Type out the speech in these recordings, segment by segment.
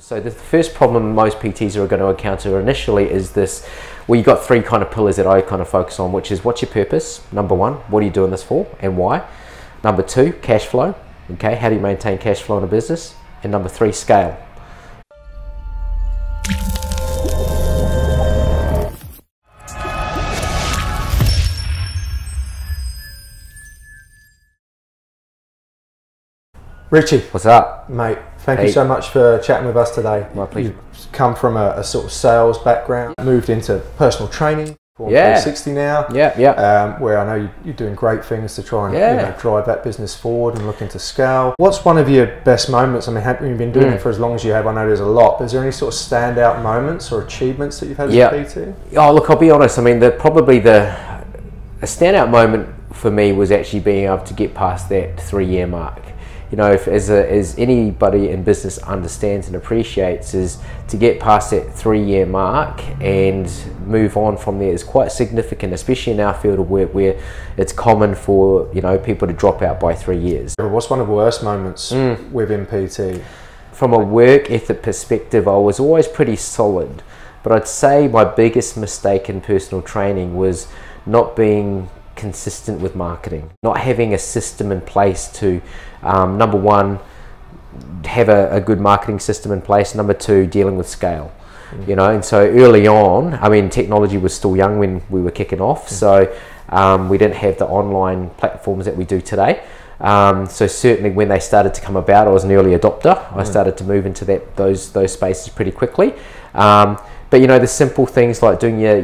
So the first problem most PTs are going to encounter initially is this, well, you've got three kind of pillars that I kind of focus on, which is what's your purpose? Number one, what are you doing this for and why? Number two, cash flow. Okay, how do you maintain cash flow in a business? And number three, scale. Richie, what's up, mate? Thank you so much for chatting with us today. My pleasure. You've come from a sort of sales background, moved into personal training. 360 now. Where I know you're doing great things to try and drive that business forward and look into scale. What's one of your best moments? I mean, you've been doing it for as long as you have. I know there's a lot, but is there any sort of standout moments or achievements that you've had as a PT? Oh, look, I'll be honest. I mean, probably a standout moment for me was actually being able to get past that 3-year mark. You know, as anybody in business understands and appreciates, is to get past that 3-year mark and move on from there is quite significant, especially in our field of work where it's common for, you know, people to drop out by 3 years. What's one of the worst moments within PT? From a work ethic perspective, I was always pretty solid, but I'd say my biggest mistake in personal training was not being consistent with marketing, not having a system in place to number one, have a good marketing system in place, number two, dealing with scale. You know, and so early on, I mean, technology was still young when we were kicking off, so we didn't have the online platforms that we do today. So certainly when they started to come about, I was an early adopter. I started to move into those spaces pretty quickly. But you know, the simple things like doing your,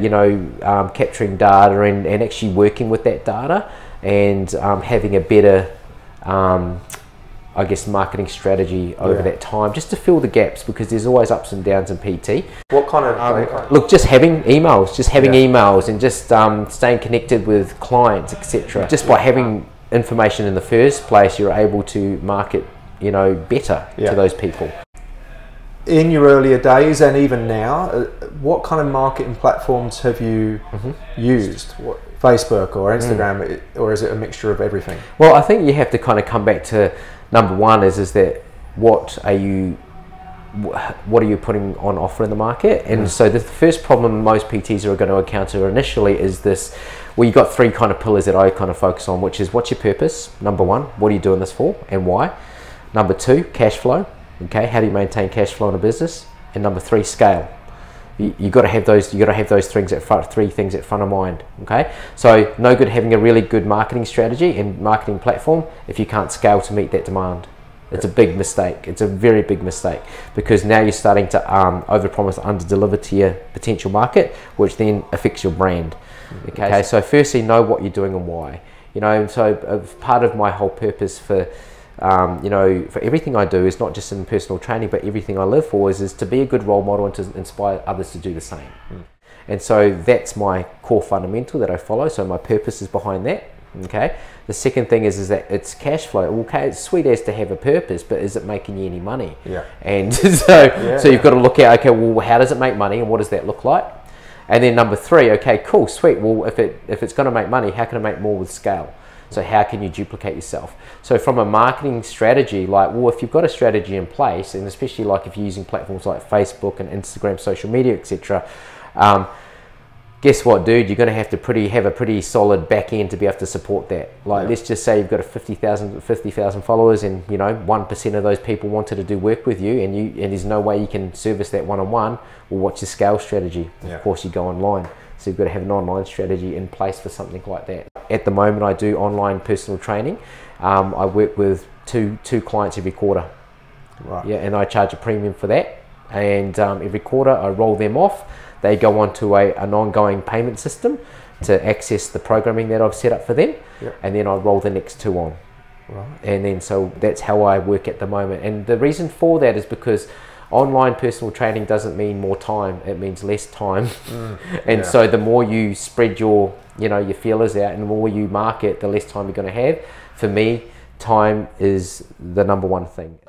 capturing data and actually working with that data and having a better, I guess, marketing strategy over that time, just to fill the gaps, because there's always ups and downs in PT. What kind of look, just having emails, and just staying connected with clients, etc. Just by having information in the first place, you're able to market, you know, better to those people. In your earlier days and even now, what kind of marketing platforms have you used? Facebook or Instagram, or is it a mixture of everything? Well, I think you have to kind of come back to number one is that what are you putting on offer in the market? And so the first problem most PTs are going to encounter initially is this, well, you've got three kind of pillars that I kind of focus on, which is what's your purpose? Number one, what are you doing this for and why? Number two, cash flow. Okay, how do you maintain cash flow in a business? And number three, scale. You got to have those. You got to have those three things at front of mind. Okay, so no good having a really good marketing strategy and marketing platform if you can't scale to meet that demand. It's a big mistake. It's a very big mistake, because now you're starting to overpromise, underdeliver to your potential market, which then affects your brand. Okay, so firstly, know what you're doing and why. You know, and so part of my whole purpose for you know, for everything I do is not just in personal training, but everything I live for is to be a good role model and to inspire others to do the same. And so that's my core fundamental that I follow. So my purpose is behind that. Okay. The second thing is that it's cash flow. Okay, it's sweet as to have a purpose, but is it making you any money? And so you've got to look at, okay, well, how does it make money and what does that look like? And then number three, okay, cool, sweet. Well, if it's going to make money, how can it make more with scale? So how can you duplicate yourself? So from a marketing strategy, like, well, if you've got a strategy in place, and especially like if you're using platforms like Facebook and Instagram, social media, etc., guess what, dude? You're going to have to have a pretty solid back end to be able to support that. Like, let's just say you've got 50,000 followers, and you know 1% of those people wanted to do work with you, and there's no way you can service that one-on-one. Well, what's your scale strategy? Of course, you go online. So you've got to have an online strategy in place for something like that. At the moment, I do online personal training. I work with two clients every quarter. And I charge a premium for that. And every quarter, I roll them off. They go onto an ongoing payment system to access the programming that I've set up for them. And then I roll the next two on. And then so that's how I work at the moment. And the reason for that is because online personal training doesn't mean more time, it means less time. And so the more you spread your feelers out and the more you market, the less time you're going to have. For me, time is the number one thing.